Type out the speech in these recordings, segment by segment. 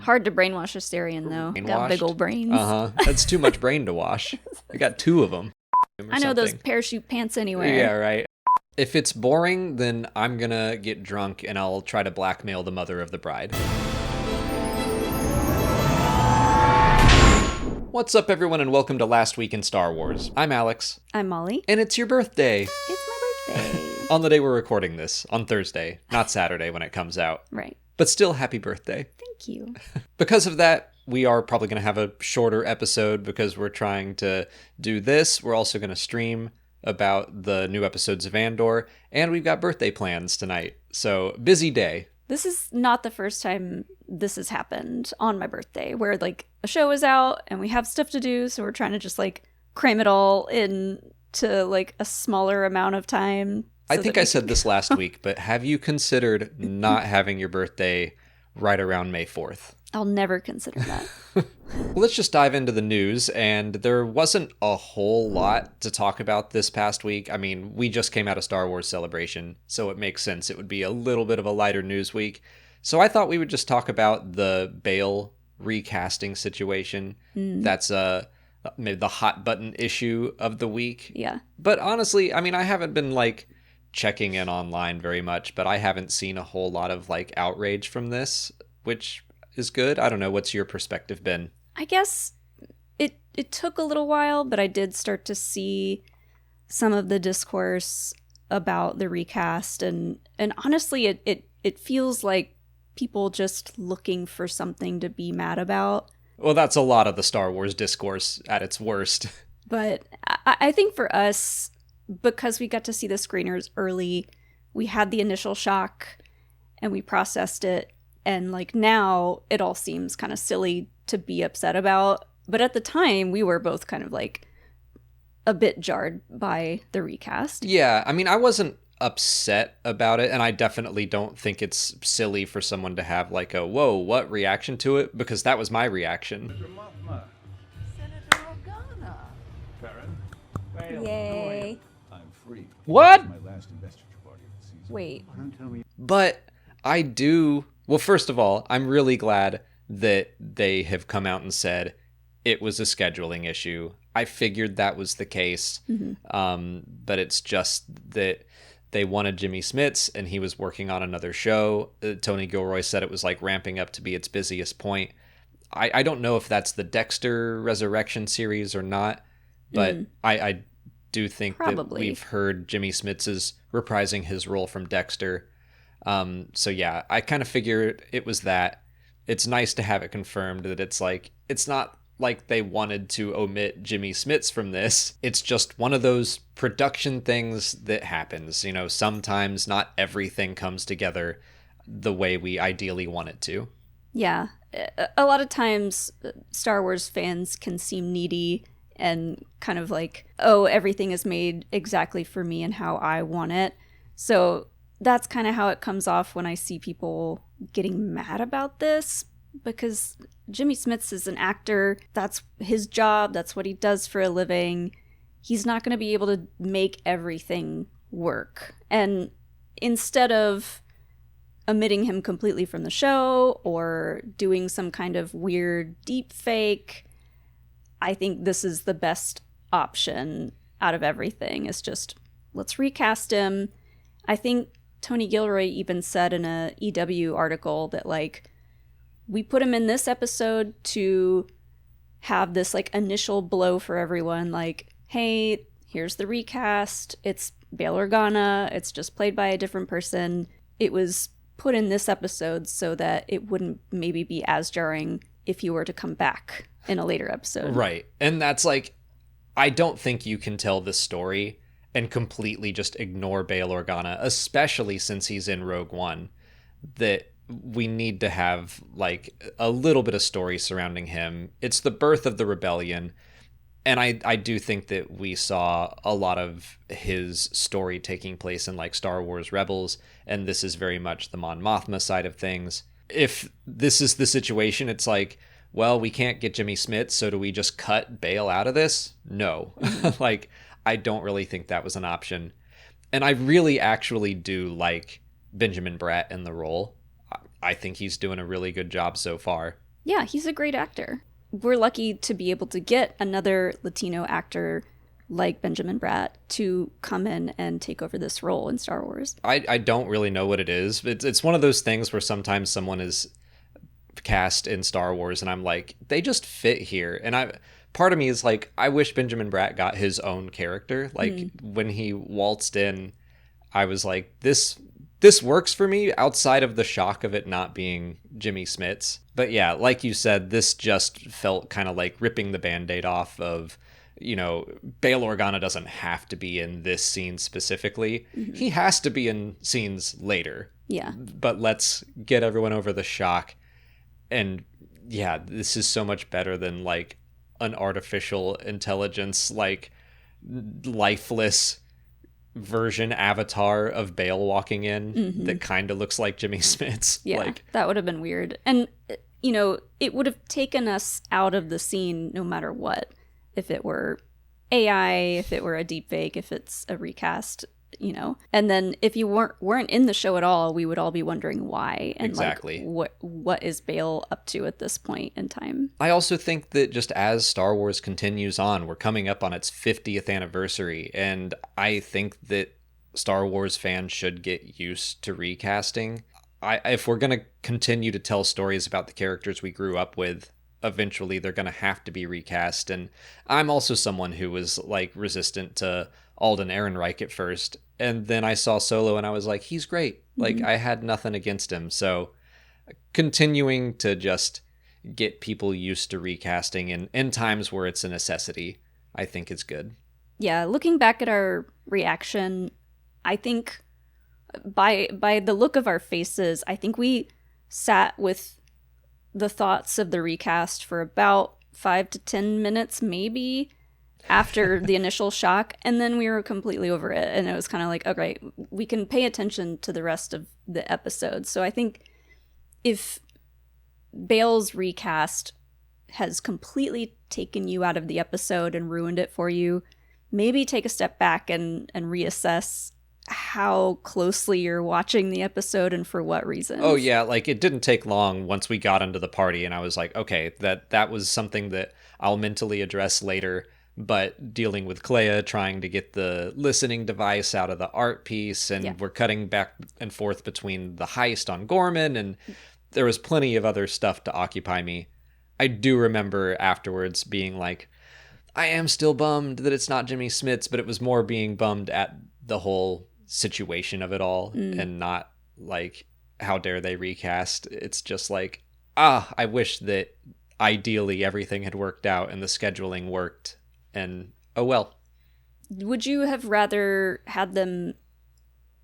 Hard to brainwash a Starian, though. Got big old brains. That's too much brain to wash. I got 2 of them. I know those parachute pants anywhere. Yeah, right. If it's boring, then I'm gonna get drunk and I'll try to blackmail the mother of the bride. What's up, everyone, and welcome to Last Week in Star Wars. I'm Alex. I'm Molly. And it's your birthday. It's my birthday. On the day we're recording this, on Thursday, not Saturday when it comes out. Right. But still, happy birthday. Thank you. Because of that, we are probably going to have a shorter episode because we're trying to do this. We're also going to stream about the new episodes of Andor, and we've got birthday plans tonight. So, busy day. This is not the first time this has happened on my birthday, where like a show is out and we have stuff to do, so we're trying to just like cram it all into like a smaller amount of time. I think I said this last week, but have you considered not having your birthday right around May 4th? I'll never consider that. Let's just dive into the news, and there wasn't a whole lot to talk about this past week. I mean, we just came out of Star Wars Celebration, so it makes sense it would be a little bit of a lighter news week. So I thought we would just talk about the Bail recasting situation. That's maybe the hot button issue of the week. Yeah. But honestly, I mean, I haven't been like checking in online very much, but I haven't seen a whole lot of like outrage from this, which is good. I don't know. What's your perspective been? I guess it took a little while, but I did start to see some of the discourse about the recast, and honestly, it feels like people just looking for something to be mad about. Well, that's a lot of the Star Wars discourse at its worst. But I think for us, because we got to see the screeners early, we had the initial shock and we processed it. And like now it all seems kind of silly to be upset about. But at the time we were both kind of like a bit jarred by the recast. Yeah, I mean, I wasn't upset about it, and I definitely don't think it's silly for someone to have like a whoa, what reaction to it, because that was my reaction. Senator Organa. Karen? Yay. I'm free. What? My last investiture party of the season. Wait. Don't tell me. But I do. Well, first of all, I'm really glad that they have come out and said it was a scheduling issue. I figured that was the case, but it's just that they wanted Jimmy Smits and he was working on another show. Tony Gilroy said it was like ramping up to be its busiest point. I don't know if that's the Dexter Resurrection series or not, but I do think that we've heard Jimmy Smits is reprising his role from Dexter. So yeah, I kind of figured it was that. It's nice to have it confirmed that it's like, it's not like they wanted to omit Jimmy Smits from this. It's just one of those production things that happens. You know, sometimes not everything comes together the way we ideally want it to. Yeah. A lot of times Star Wars fans can seem needy and kind of like, oh, everything is made exactly for me and how I want it. So that's kind of how it comes off when I see people getting mad about this, because Jimmy Smits is an actor. That's his job. That's what he does for a living. He's not going to be able to make everything work. And instead of omitting him completely from the show or doing some kind of weird deep fake, I think this is the best option out of everything. It's just, let's recast him. I think Tony Gilroy even said in a EW article that like, we put him in this episode to have this like initial blow for everyone. Like, hey, here's the recast. It's Bail Organa. It's just played by a different person. It was put in this episode so that it wouldn't maybe be as jarring if you were to come back in a later episode. Right. And that's like, I don't think you can tell this story and completely just ignore Bail Organa, especially since he's in Rogue One, that we need to have like a little bit of story surrounding him. It's the birth of the rebellion. And I do think that we saw a lot of his story taking place in like Star Wars Rebels. And this is very much the Mon Mothma side of things. If this is the situation, it's like, well, we can't get Jimmy Smits, so do we just cut Bail out of this? No. Like, I don't really think that was an option. And I really actually do like Benjamin Bratt in the role. I think he's doing a really good job so far. Yeah, he's a great actor. We're lucky to be able to get another Latino actor like Benjamin Bratt to come in and take over this role in Star Wars. I don't really know what it is. It's one of those things where sometimes someone is cast in Star Wars and I'm like, they just fit here. And part of me is like, I wish Benjamin Bratt got his own character. Like when he waltzed in, I was like, this works for me outside of the shock of it not being Jimmy Smits. But yeah, like you said, this just felt kind of like ripping the Band-Aid off of, you know, Bail Organa doesn't have to be in this scene specifically. He has to be in scenes later. Yeah. But let's get everyone over the shock. And yeah, this is so much better than like an artificial intelligence, like lifeless version avatar of Bale walking in that kind of looks like Jimmy Smits. Yeah, Like, that would have been weird. And, you know, it would have taken us out of the scene no matter what. If it were AI, if it were a deepfake, if it's a recast, you know. And then if you weren't in the show at all, we would all be wondering why. And exactly. Like, what is Bale up to at this point in time? I also think that just as Star Wars continues on, we're coming up on its 50th anniversary, and I think that Star Wars fans should get used to recasting. If we're going to continue to tell stories about the characters we grew up with, eventually they're going to have to be recast. And I'm also someone who was like resistant to Alden Ehrenreich at first. And then I saw Solo and I was like, he's great. Like I had nothing against him. So continuing to just get people used to recasting in times where it's a necessity, I think is good. Yeah, looking back at our reaction, I think by the look of our faces, I think we sat with the thoughts of the recast for about 5 to 10 minutes, maybe, after the initial shock, and then we were completely over it, and it was kind of like, okay, we can pay attention to the rest of the episode. So I think if Bale's recast has completely taken you out of the episode and ruined it for you, maybe take a step back and reassess how closely you're watching the episode and for what reasons. Oh yeah, like it didn't take long once we got into the party and I was like, okay, that was something that I'll mentally address later. But dealing with Clea, trying to get the listening device out of the art piece, and we're cutting back and forth between the heist on Gorman, and there was plenty of other stuff to occupy me. I do remember afterwards being like, I am still bummed that it's not Jimmy Smits, but it was more being bummed at the whole situation of it all and not like, how dare they recast. It's just like, I wish that ideally everything had worked out and the scheduling worked, and oh well. Would you have rather had them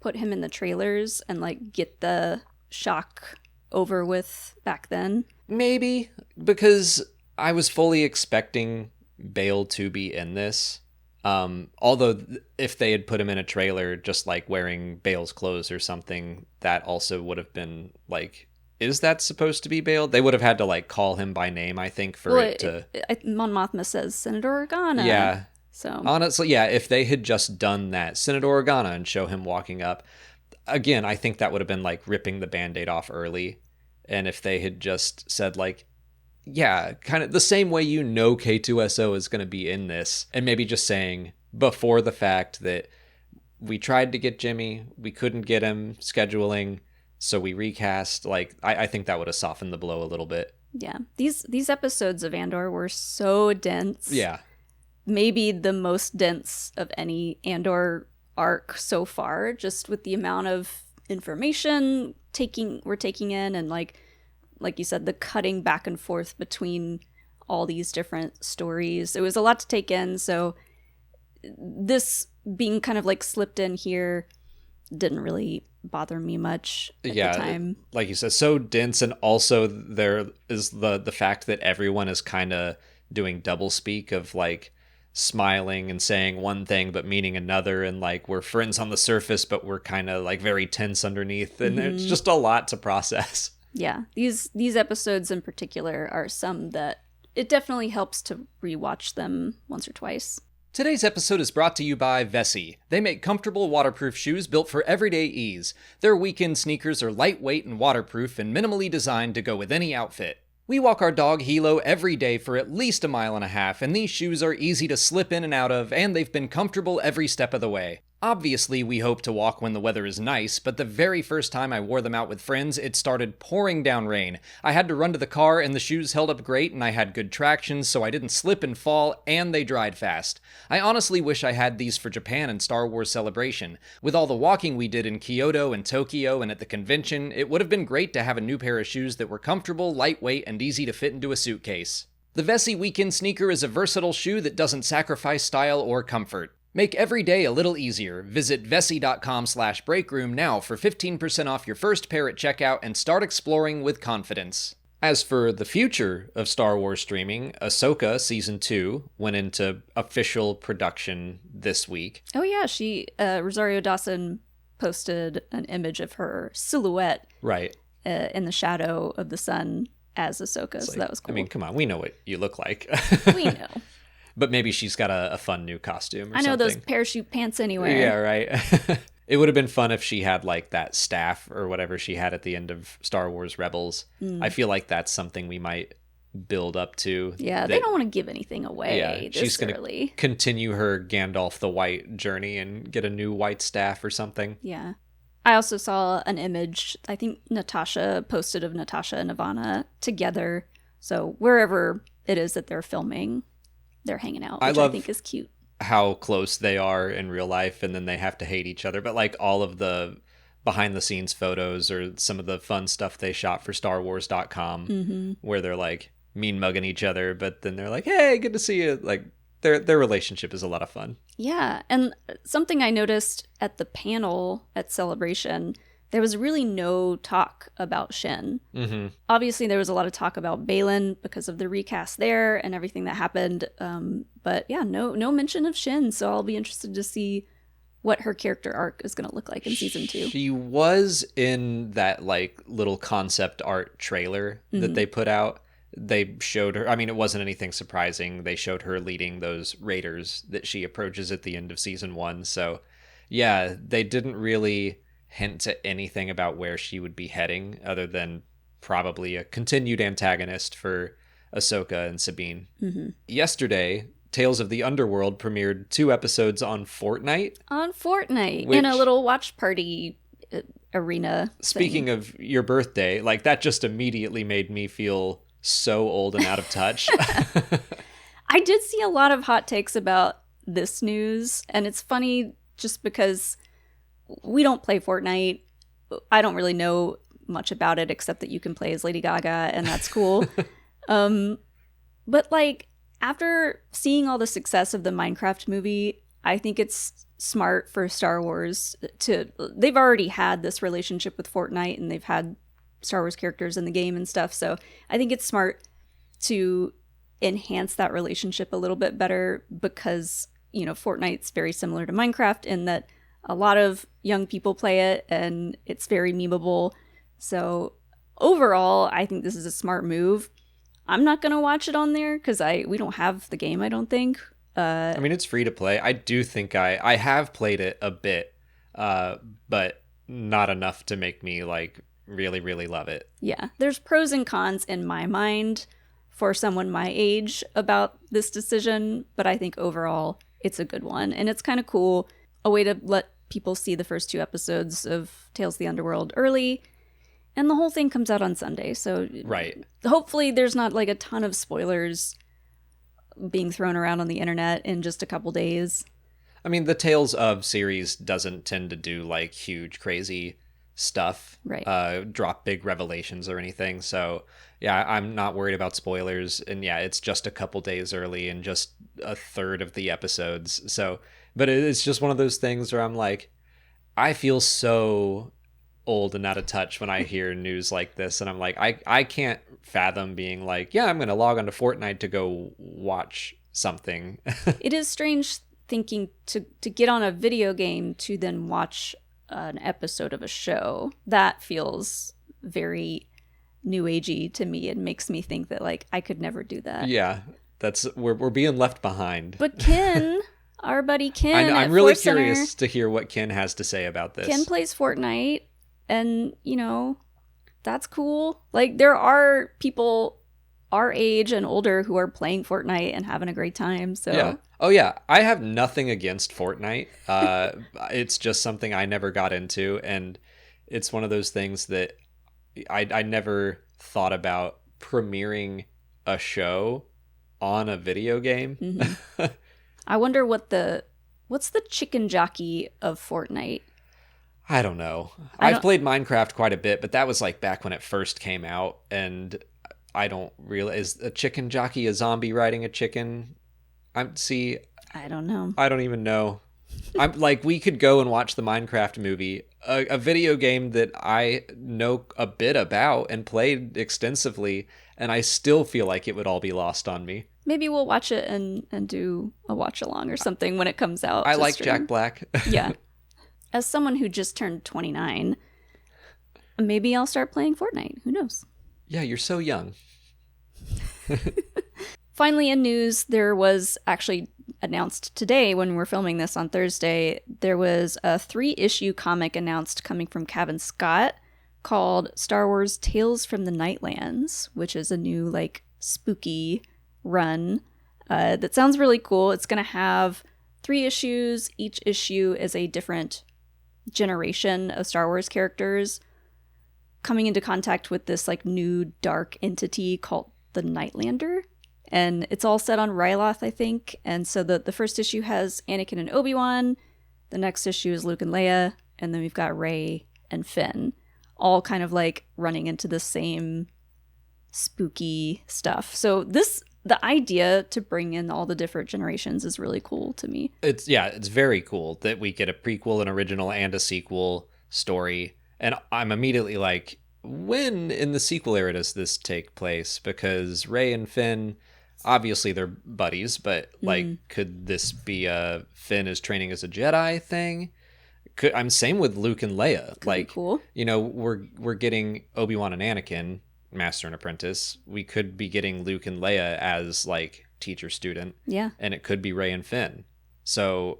put him in the trailers and like get the shock over with back then? Maybe, because I was fully expecting Bale to be in this. Although if they had put him in a trailer just like wearing Bale's clothes or something, that also would have been like, is that supposed to be Bale? They would have had to like call him by name, I think, for it to... Mon Mothma says Senator Organa. Yeah. So honestly, yeah, if they had just done that, Senator Organa, and show him walking up, again, I think that would have been like ripping the Band-Aid off early. And if they had just said like, yeah, kind of the same way you know K2SO is going to be in this, and maybe just saying before the fact that we tried to get Jimmy, we couldn't get him, scheduling, so we recast. Like, I think that would have softened the blow a little bit. Yeah, these episodes of Andor were so dense. Yeah. Maybe the most dense of any Andor arc so far, just with the amount of information we're taking in, and like you said, the cutting back and forth between all these different stories. It was a lot to take in, so this being kind of like slipped in here didn't really bother me much at the time. Like you said, so dense, and also there is the fact that everyone is kind of doing double speak of like smiling and saying one thing but meaning another, and like we're friends on the surface but we're kind of like very tense underneath, and it's just a lot to process. Yeah, these episodes in particular are some that it definitely helps to rewatch them once or twice. Today's episode is brought to you by Vessi. They make comfortable waterproof shoes built for everyday ease. Their weekend sneakers are lightweight and waterproof and minimally designed to go with any outfit. We walk our dog Hilo every day for at least 1.5 miles, and these shoes are easy to slip in and out of, and they've been comfortable every step of the way. Obviously, we hope to walk when the weather is nice, but the very first time I wore them out with friends, it started pouring down rain. I had to run to the car, and the shoes held up great, and I had good traction, so I didn't slip and fall, and they dried fast. I honestly wish I had these for Japan and Star Wars Celebration. With all the walking we did in Kyoto and Tokyo and at the convention, it would have been great to have a new pair of shoes that were comfortable, lightweight, and easy to fit into a suitcase. The Vessi Weekend sneaker is a versatile shoe that doesn't sacrifice style or comfort. Make every day a little easier. Visit vessi.com/breakroom now for 15% off your first pair at checkout and start exploring with confidence. As for the future of Star Wars streaming, Ahsoka Season 2 went into official production this week. Oh yeah, Rosario Dawson posted an image of her silhouette Right. In the shadow of the sun as Ahsoka, so that was cool. I mean, come on, we know what you look like. We know. But maybe she's got a fun new costume or I know something. those parachute pants anywhere. Yeah, right. It would have been fun if she had like that staff or whatever she had at the end of Star Wars Rebels. I feel like that's something we might build up to. Yeah, they don't want to give anything away she's this gonna early. continue her Gandalf the White journey and get a new white staff or something. Yeah. I also saw an image, I think Natasha posted of Natasha and Ivana together. So wherever it is that they're filming, they're hanging out, which I think is cute. How close they are in real life, and then they have to hate each other. But like all of the behind the scenes photos or some of the fun stuff they shot for StarWars.com, where they're like mean mugging each other, but then they're like, "Hey, good to see you." Like their relationship is a lot of fun. Yeah, and something I noticed at the panel at Celebration, there was really no talk about Shin. Mm-hmm. Obviously, there was a lot of talk about Balin because of the recast there and everything that happened. But yeah, no mention of Shin. So I'll be interested to see what her character arc is going to look like in season 2. She was in that like little concept art trailer that they put out. They showed her. I mean, it wasn't anything surprising. They showed her leading those raiders that she approaches at the end of season 1. So yeah, they didn't really hint to anything about where she would be heading other than probably a continued antagonist for Ahsoka and Sabine. Yesterday, Tales of the Underworld premiered 2 episodes on Fortnite. In a little watch party arena. Speaking of your birthday, like that just immediately made me feel so old and out of touch. I did see a lot of hot takes about this news, and it's funny just because we don't play Fortnite. I don't really know much about it except that you can play as Lady Gaga, and that's cool. But like after seeing all the success of the Minecraft movie, I think it's smart for Star Wars they've already had this relationship with Fortnite and they've had Star Wars characters in the game and stuff. So I think it's smart to enhance that relationship a little bit better because, you know, Fortnite's very similar to Minecraft in that a lot of young people play it and it's very memeable. So overall, I think this is a smart move. I'm not going to watch it on there because we don't have the game, I don't think. I mean, it's free to play. I do think I have played it a bit, but not enough to make me like really, really love it. Yeah, there's pros and cons in my mind for someone my age about this decision, but I think overall it's a good one. And it's kind of cool, a way to let people see the first 2 episodes of Tales of the Underworld early. And the whole thing comes out on Sunday, so right. Hopefully there's not like a ton of spoilers being thrown around on the internet in just a couple days. I mean, the Tales of series doesn't tend to do like huge, crazy stuff, right? Drop big revelations or anything. So yeah, I'm not worried about spoilers. And yeah, it's just a couple days early and just a third of the episodes. So, but it's just one of those things where I'm like, I feel so old and out of touch when I hear news like this, and I'm like, I can't fathom being like, yeah, I'm gonna log onto Fortnite to go watch something. It is strange thinking to get on a video game to then watch an episode of a show. That feels very new agey to me. It makes me think that like I could never do that. Yeah, we're being left behind. But Ken, our buddy Ken, I'm really curious to hear what Ken has to say about this. Ken plays Fortnite. And, you know, that's cool. Like, there are people our age and older who are playing Fortnite and having a great time. So Yeah. Oh yeah, I have nothing against Fortnite. It's just something I never got into, and it's one of those things that I never thought about premiering a show on a video game. Mm-hmm. I wonder what's the chicken jockey of Fortnite? I don't know. I I've don't- played Minecraft quite a bit, but that was like back when it first came out, and I don't realize a chicken jockey, a zombie riding a chicken. I don't know. I don't even know. I'm like, we could go and watch the Minecraft movie, a video game that I know a bit about and played extensively, and I still feel like it would all be lost on me. Maybe we'll watch it and do a watch along or something when it comes out. I to like stream. Jack Black. Yeah. As someone who just turned 29, maybe I'll start playing Fortnite. Who knows? Yeah, you're so young. Finally, in news, there was actually announced today when we're filming this on Thursday, there was a 3-issue comic announced coming from Cavan Scott called Star Wars Tales from the Nightlands, which is a new, like, spooky run that sounds really cool. It's going to have 3 issues. Each issue is a different generation of Star Wars characters coming into contact with this, like, new dark entity called the Nightlander. And it's all set on Ryloth, I think. And so the first issue has Anakin and Obi-Wan. The next issue is Luke and Leia. And then we've got Rey and Finn. All kind of like running into the same spooky stuff. So the idea to bring in all the different generations is really cool to me. It's very cool that we get a prequel, an original, and a sequel story. And I'm immediately like, when in the sequel era does this take place? Because Rey and Finn, obviously they're buddies, but like, could this be a Finn is training as a Jedi thing? I'm same with Luke and Leia. Could like, be cool. You know, we're getting Obi-Wan and Anakin, Master and Apprentice. We could be getting Luke and Leia as like teacher student. Yeah. And it could be Rey and Finn. So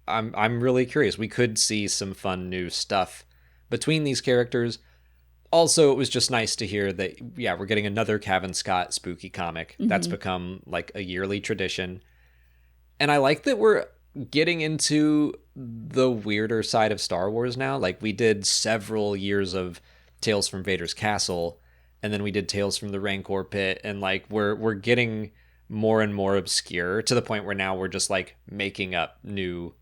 I'm really curious. We could see some fun new stuff between these characters. Also, it was just nice to hear that, yeah, we're getting another Cavan Scott spooky comic. That's become like a yearly tradition. And I like that we're getting into the weirder side of Star Wars now. Like, we did several years of Tales from Vader's Castle, and then we did Tales from the Rancor Pit, and like we're getting more and more obscure to the point where now we're just like making up new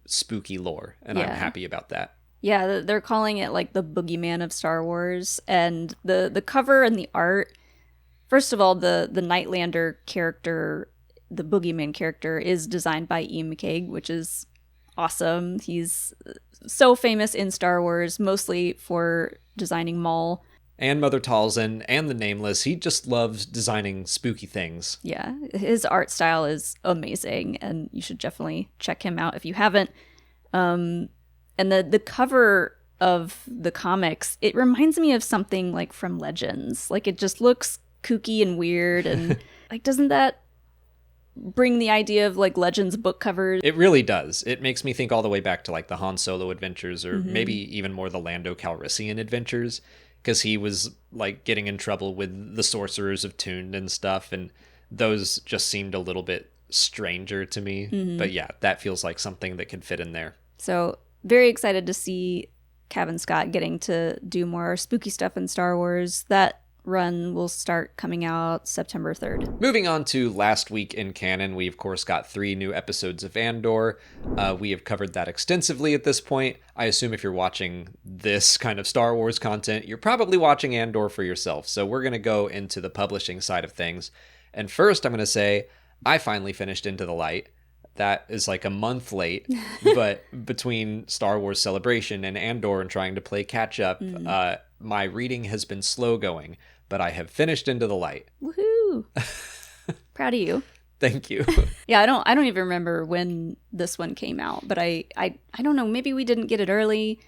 spooky lore, and I'm happy about that. Yeah, they're calling it like the boogeyman of Star Wars. And the cover and the art, first of all, the Nightlander character, the boogeyman character, is designed by Ian McCaig, which is awesome. He's so famous in Star Wars, mostly for designing Maul. And Mother Talzin and the Nameless. He just loves designing spooky things. Yeah, his art style is amazing, and you should definitely check him out if you haven't. And the cover of the comics, it reminds me of something like from Legends. Like, it just looks kooky and weird, and like, doesn't that bring the idea of like Legends book covers? It really does. It makes me think all the way back to like the Han Solo adventures, or maybe even more the Lando Calrissian adventures, because he was like getting in trouble with the Sorcerers of Tune and stuff, and those just seemed a little bit stranger to me. But yeah, that feels like something that could fit in there. So very excited to see Cavan Scott getting to do more spooky stuff in Star Wars. That run will start coming out September 3rd. Moving on to last week in canon, we of course got 3 new episodes of Andor. We have covered that extensively at this point. I assume if you're watching this kind of Star Wars content, you're probably watching Andor for yourself. So we're going to go into the publishing side of things. And first, I'm going to say I finally finished Into the Light. That is like a month late, but between Star Wars Celebration and Andor and trying to play catch up, my reading has been slow going, but I have finished Into the Light. Woohoo! Proud of you. Thank you. Yeah, I don't even remember when this one came out, but I don't know, maybe we didn't get it early,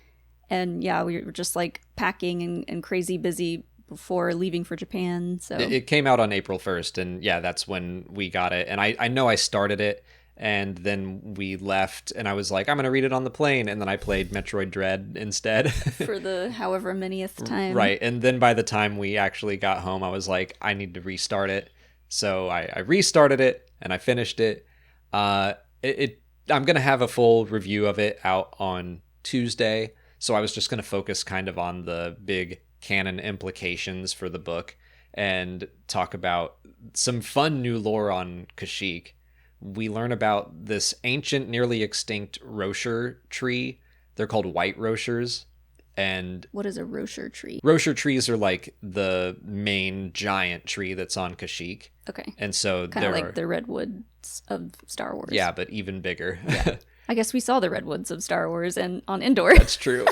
and yeah, we were just like packing and crazy busy before leaving for Japan. So It came out on April 1st, and yeah, that's when we got it. And I know I started it, And then we left, and I was like, I'm going to read it on the plane. And then I played Metroid Dread instead. For the however manyth time. Right. And then by the time we actually got home, I was like, I need to restart it. So I restarted it, and I finished it. I'm going to have a full review of it out on Tuesday. So I was just going to focus kind of on the big canon implications for the book and talk about some fun new lore on Kashyyyk. We learn about this ancient, nearly extinct Rocher tree. They're called white Rochers. And what is a Rocher tree? Rocher trees are like the main giant tree that's on Kashyyyk. Okay. And so kind of like the redwoods of Star Wars. Yeah, but even bigger. Yeah. I guess we saw the redwoods of Star Wars and on Endor. That's true.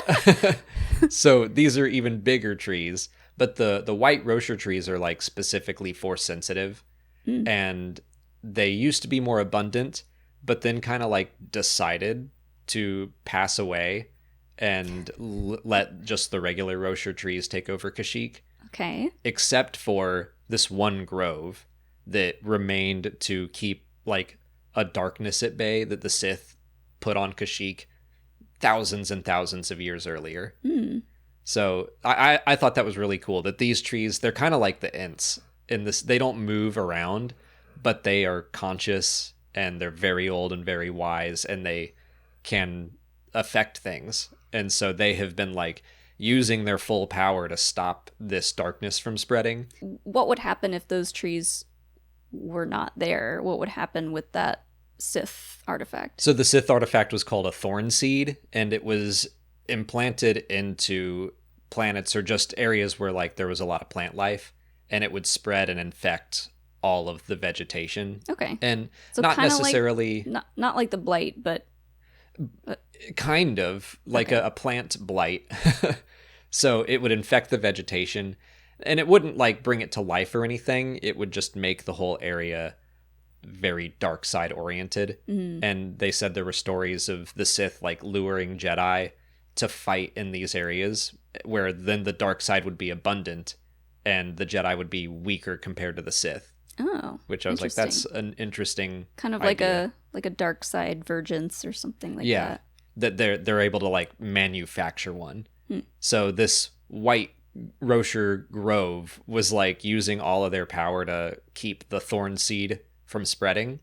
So these are even bigger trees, but the white Rocher trees are like specifically force sensitive, and they used to be more abundant, but then kind of like decided to pass away and let just the regular Rocher trees take over Kashyyyk. Okay. Except for this one grove that remained to keep like a darkness at bay that the Sith put on Kashyyyk thousands and thousands of years earlier. So I thought that was really cool that these trees, they're kind of like the Ents in this. They don't move around, but they are conscious, and they're very old and very wise, and they can affect things. And so they have been like using their full power to stop this darkness from spreading. What would happen if those trees were not there? What would happen with that Sith artifact? So the Sith artifact was called a thorn seed, and it was implanted into planets or just areas where like there was a lot of plant life, and it would spread and infect all of the vegetation. Okay. And So not kinda necessarily not like the blight, but kind of like Okay. a plant blight. So it would infect the vegetation, and it wouldn't like bring it to life or anything. It would just make the whole area very dark side oriented. And they said there were stories of the Sith like luring Jedi to fight in these areas where then the dark side would be abundant and the Jedi would be weaker compared to the Sith. oh, Which I was like, that's interesting. an interesting kind of idea. like a dark side vergence or something like Yeah, that. that they're able to like manufacture one. So this white Rocher grove was like using all of their power to keep the thorn seed from spreading,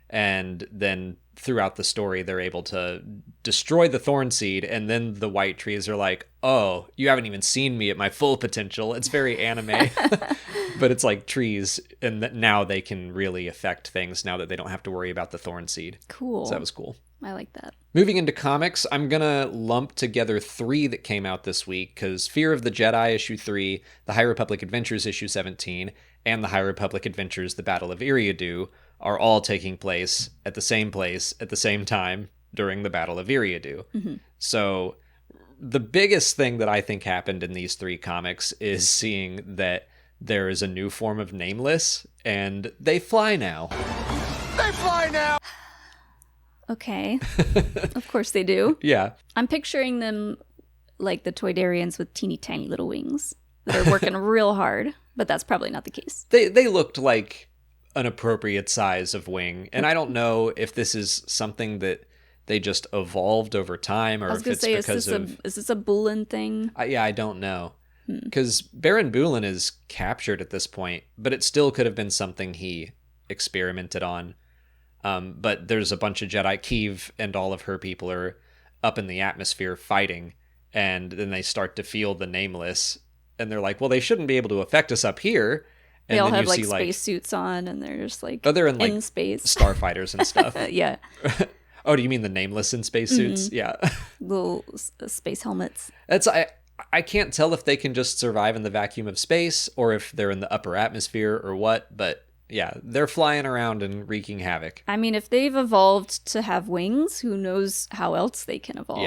and then throughout the story they're able to destroy the thorn seed, and then the white trees are like, oh, you haven't even seen me at my full potential. It's very anime. But it's like trees, and now they can really affect things now that they don't have to worry about the thorn seed. Cool. So that was cool. I like that. Moving into comics, I'm going to lump together 3 that came out this week, because Fear of the Jedi issue 3, The High Republic Adventures issue 17, and The High Republic Adventures The Battle of Eriadu are all taking place at the same time during the Battle of Eriadu. So the biggest thing that I think happened in these 3 comics is seeing that there is a new form of Nameless, and they fly now. They fly now! Okay. Of course they do. Yeah. I'm picturing them like the Toydarians with teeny tiny little wings that are working real hard, but that's probably not the case. They looked like an appropriate size of wing, and I don't know if this is something that they just evolved over time, or I was if gonna it's say, because is this a Bullen thing? I don't know, because Baron Bulin is captured at this point, but it still could have been something he experimented on. But there's a bunch of Jedi. Keeve and all of her people are up in the atmosphere fighting, and then they start to feel the Nameless, and they're like, well, they shouldn't be able to affect us up here. And They all then have you like see, space suits on, and they're just like they're in like space. starfighters and stuff. Yeah, Oh, do you mean the Nameless in spacesuits? Yeah. little space helmets. That's I can't tell if they can just survive in the vacuum of space or if they're in the upper atmosphere or what, but yeah, they're flying around and wreaking havoc. I mean, if they've evolved to have wings, who knows how else they can evolve?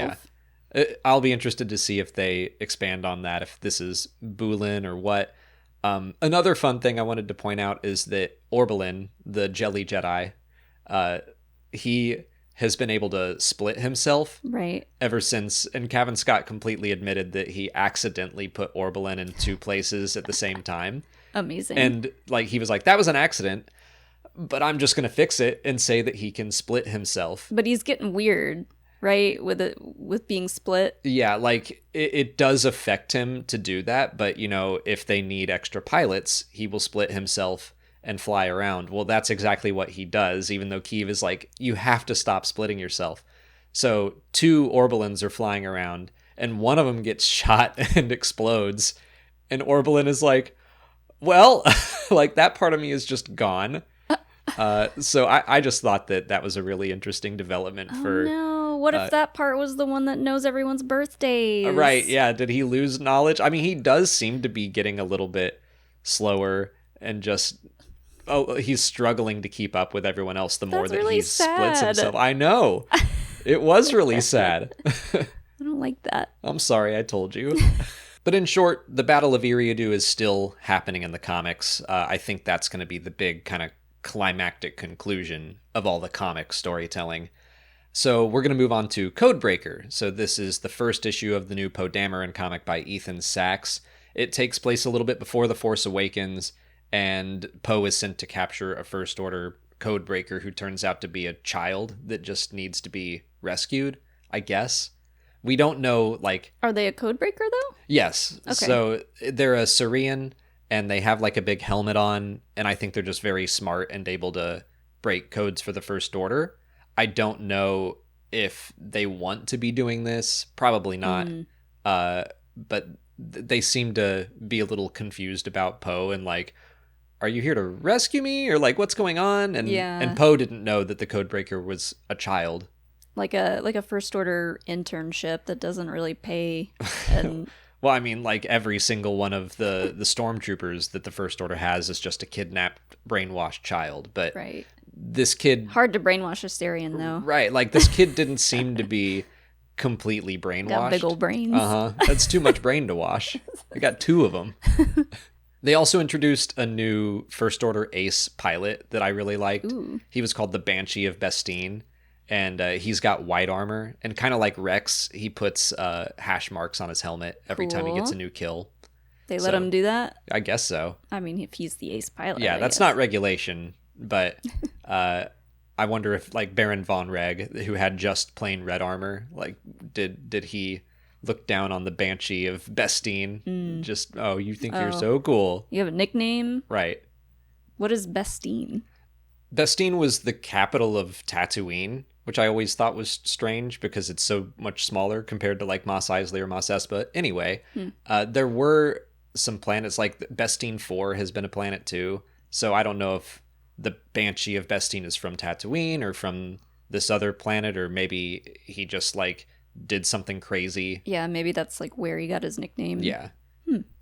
Yeah. I'll be interested to see if they expand on that, if this is Bulin or what. Another fun thing I wanted to point out is that Orbelin, the Jelly Jedi, he has been able to split himself Right. ever since, and Cavan Scott completely admitted that he accidentally put Orbelin in 2 places at the same time. Amazing. And like he was like, that was an accident. but I'm just going to fix it and say that he can split himself. But he's getting weird, right? With being split. Yeah, like it does affect him to do that, but you know, if they need extra pilots, he will split himself and fly around. Well, that's exactly what he does, even though Kiev is like, you have to stop splitting yourself. So 2 Orbulans are flying around, and one of them gets shot and explodes, and Orbulan is like, well, like that part of me is just gone. So I just thought that was a really interesting development for... No, what if that part was the one that knows everyone's birthdays? Right, yeah. Did he lose knowledge? I mean, he does seem to be getting a little bit slower and just... Oh, he's struggling to keep up with everyone else the more That's that really he splits sad. himself. I know. It was really sad. I don't like that. I'm sorry I told you. But in short, the Battle of Eriadu is still happening in the comics. I think that's going to be the big kind of climactic conclusion of all the comic storytelling. So we're going to move on to Codebreaker. So this is the first issue of the new Poe Dameron comic by Ethan Sachs. It takes place a little bit before The Force Awakens, and Poe is sent to capture a First Order Codebreaker who turns out to be a child that just needs to be rescued, I guess. We don't know, like... Are they a codebreaker, though? Yes. Okay. So they're a Syrian, and they have like a big helmet on, and I think they're just very smart and able to break codes for the First Order. I don't know if they want to be doing this. Probably not. But they seem to be a little confused about Poe and like, are you here to rescue me? Or like, what's going on? And Poe didn't know that the Codebreaker was a child. Like a First Order internship that doesn't really pay. And Well, I mean, like every single one of the stormtroopers that the First Order has is just a kidnapped, brainwashed child. But right. This kid... Hard to brainwash a Syrian, though. Right, like this kid didn't seem to be completely brainwashed. Got big old brains. That's too much brain to wash. I got 2 of them. They also introduced a new First Order Ace pilot that I really liked. Ooh. He was called the Banshee of Bestine, and he's got white armor. And kind of like Rex, he puts hash marks on his helmet every time he gets a new kill. They let him do that? I guess so. I mean, if he's the ace pilot. Yeah, I that's guess. not regulation, but I wonder if like Baron von Reg, who had just plain red armor, like did he look down on the Banshee of Bestine? Just, oh, you think you're so cool. You have a nickname? Right. What is Bestine? Bestine was the capital of Tatooine, which I always thought was strange because it's so much smaller compared to like Mos Eisley or Mos Espa. Anyway, there were some planets, like Bestine 4 has been a planet too. So I don't know if the Banshee of Bestine is from Tatooine or from this other planet, or maybe he just like did something crazy. Yeah, maybe that's like where he got his nickname. Yeah.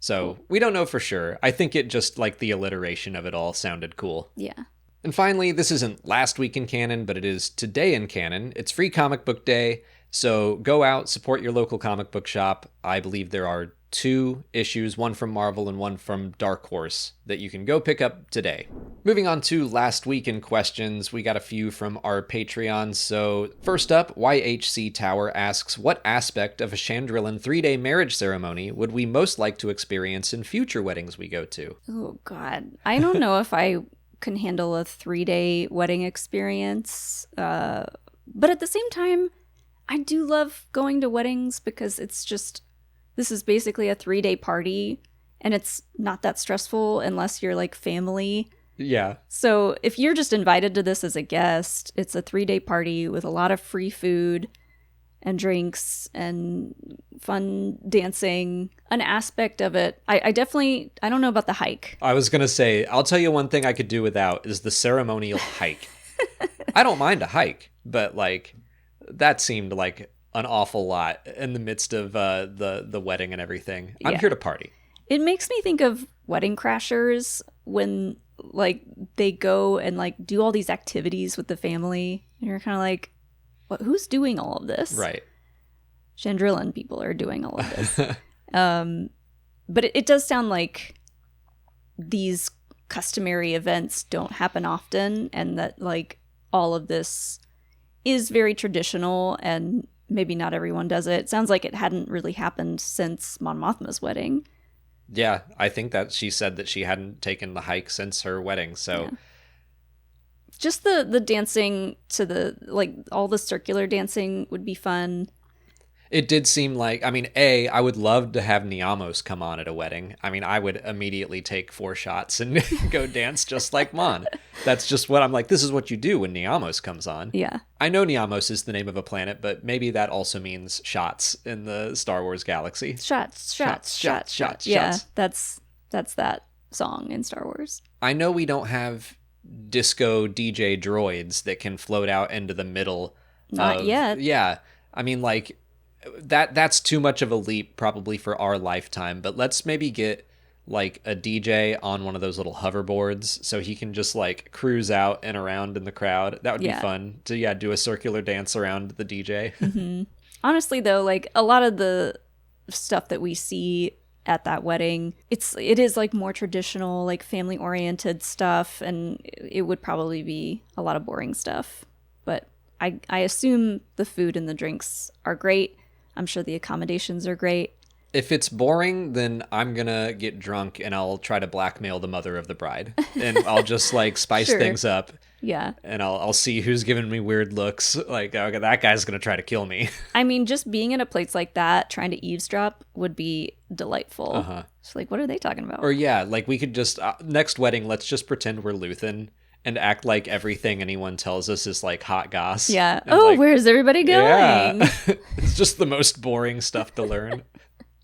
So we don't know for sure. I think it just like the alliteration of it all sounded cool. Yeah. And finally, this isn't last week in canon, but it is today in canon. It's Free Comic Book Day, so go out, support your local comic book shop. I believe there are 2 issues, one from Marvel and one from Dark Horse, that you can go pick up today. Moving on to last week in questions, we got a few from our Patreon. So first up, YHC Tower asks, what aspect of a Chandrillan 3-day marriage ceremony would we most like to experience in future weddings we go to? Oh, God. I don't know if I can handle a 3-day wedding experience. But at the same time, I do love going to weddings because it's just... This is basically a 3-day party, and it's not that stressful unless you're like family. Yeah. So if you're just invited to this as a guest, it's a 3-day party with a lot of free food and drinks and fun dancing. An aspect of it, I definitely, I don't know about the hike. I was going to say, I'll tell you one thing I could do without is the ceremonial hike. I don't mind a hike, but like that seemed like an awful lot in the midst of the wedding and everything. I'm here to party. It makes me think of Wedding Crashers when like they go and like do all these activities with the family, and you're kind of like, what? Who's doing all of this? Right. Chandrillan people are doing all of this. But it does sound like these customary events don't happen often, and that like all of this is very traditional, and maybe not everyone does it. It sounds like it hadn't really happened since Mon Mothma's wedding. Yeah, I think that she said that she hadn't taken the hike since her wedding. So Just the dancing to the, like, all the circular dancing would be fun. It did seem like, I would love to have Niamos come on at a wedding. I would immediately take 4 shots and go dance just like Mon. That's just what I'm like, this is what you do when Niamos comes on. Yeah. I know Niamos is the name of a planet, but maybe that also means shots in the Star Wars galaxy. Shots. Shots. Yeah, that's that song in Star Wars. I know we don't have disco DJ droids that can float out into the middle. Not yet. Yeah. That's too much of a leap probably for our lifetime, but let's maybe get like a DJ on one of those little hoverboards so he can just like cruise out and around in the crowd. That would be fun to do a circular dance around the DJ. Mm-hmm. Honestly though, like a lot of the stuff that we see at that wedding, it is like more traditional, like family oriented stuff, and it would probably be a lot of boring stuff, but I assume the food and the drinks are great. I'm sure the accommodations are great. If it's boring, then I'm gonna get drunk and I'll try to blackmail the mother of the bride, and I'll just like spice things up. Yeah. And I'll see who's giving me weird looks. Like, okay, that guy's gonna try to kill me. Just being in a place like that, trying to eavesdrop would be delightful. Uh-huh. It's like, what are they talking about? Or like we could just next wedding, let's just pretend we're Luthen and act like everything anyone tells us is like hot goss. Yeah. And where's everybody going? Yeah. It's just the most boring stuff to learn.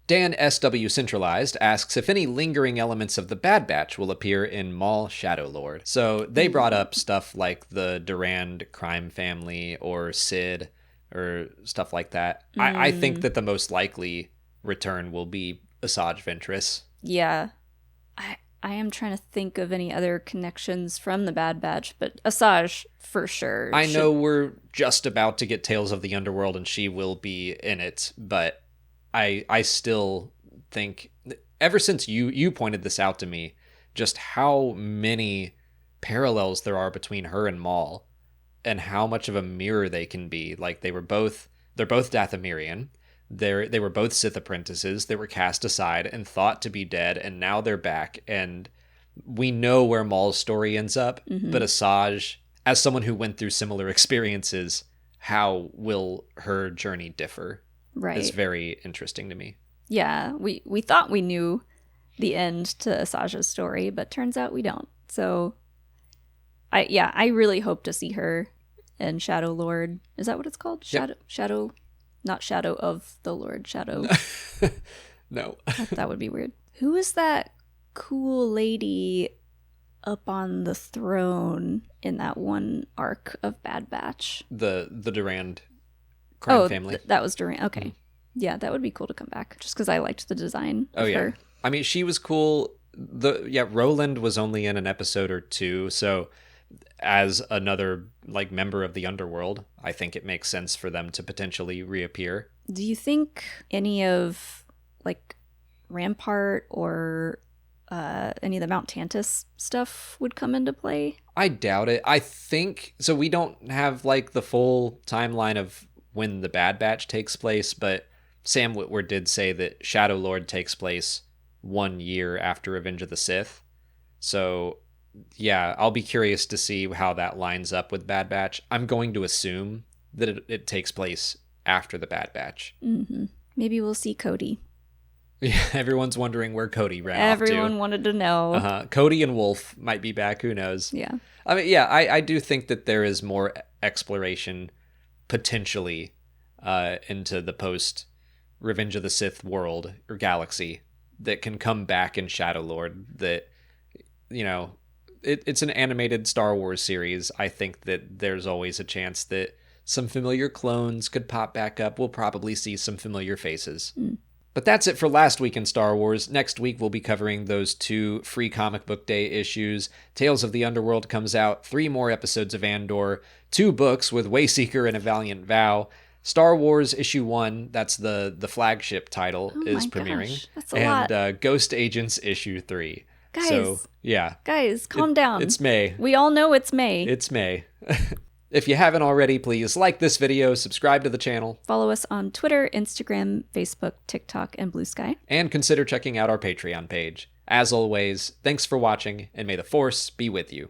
Dan SW Centralized asks if any lingering elements of the Bad Batch will appear in Maul Shadow Lord. So they brought up stuff like the Durand crime family or Sid or stuff like that. I think that the most likely return will be Asajj Ventress. Yeah. I am trying to think of any other connections from the Bad Batch, but Asajj for sure. I know we're just about to get Tales of the Underworld and she will be in it, but I still think, ever since you pointed this out to me, just how many parallels there are between her and Maul and how much of a mirror they can be. Like they're both Dathomirian. They were both Sith apprentices. They were cast aside and thought to be dead, and now they're back. And we know where Maul's story ends up, but Asajj, as someone who went through similar experiences, how will her journey differ? Right. Is very interesting to me. Yeah, we thought we knew the end to Asajj's story, but turns out we don't. So, I really hope to see her in Shadow Lord. Is that what it's called? Yep. Shadow, not Shadow of the Lord. Shadow. No. That would be weird. Who is that cool lady up on the throne in that one arc of Bad Batch? The Durand crime family. That was Durand. Okay. Yeah, that would be cool to come back, just because I liked the design of her. She was cool. Roland was only in an episode or 2, so as another like member of the underworld, I think it makes sense for them to potentially reappear. Do you think any of like Rampart or any of the Mount Tantus stuff would come into play? I doubt it. I think so. We don't have like the full timeline of when the Bad Batch takes place, but Sam Witwer did say that Shadow Lord takes place 1 year after Revenge of the Sith. So yeah, I'll be curious to see how that lines up with Bad Batch. I'm going to assume that it takes place after the Bad Batch. Mm-hmm. Maybe we'll see Cody. Yeah, everyone's wondering where Cody ran off to. Everyone wanted to know. Cody and Wolf might be back. Who knows? Yeah. I do think that there is more exploration potentially into the post Revenge of the Sith world or galaxy that can come back in Shadow Lord. That, it's an animated Star Wars series. I think that there's always a chance that some familiar clones could pop back up. We'll probably see some familiar faces. But that's it for last week in Star Wars. Next week, we'll be covering those 2 free comic book day issues. Tales of the Underworld comes out, 3 more episodes of Andor, 2 books with Wayseeker and A Valiant Vow. Star Wars issue 1, that's the flagship title, is premiering. Gosh, that's a lot. And Ghost Agents issue 3. Guys, so, yeah. Guys, calm down. It's May. We all know it's May. It's May. If you haven't already, please like this video, subscribe to the channel. Follow us on Twitter, Instagram, Facebook, TikTok, and Blue Sky. And consider checking out our Patreon page. As always, thanks for watching, and may the Force be with you.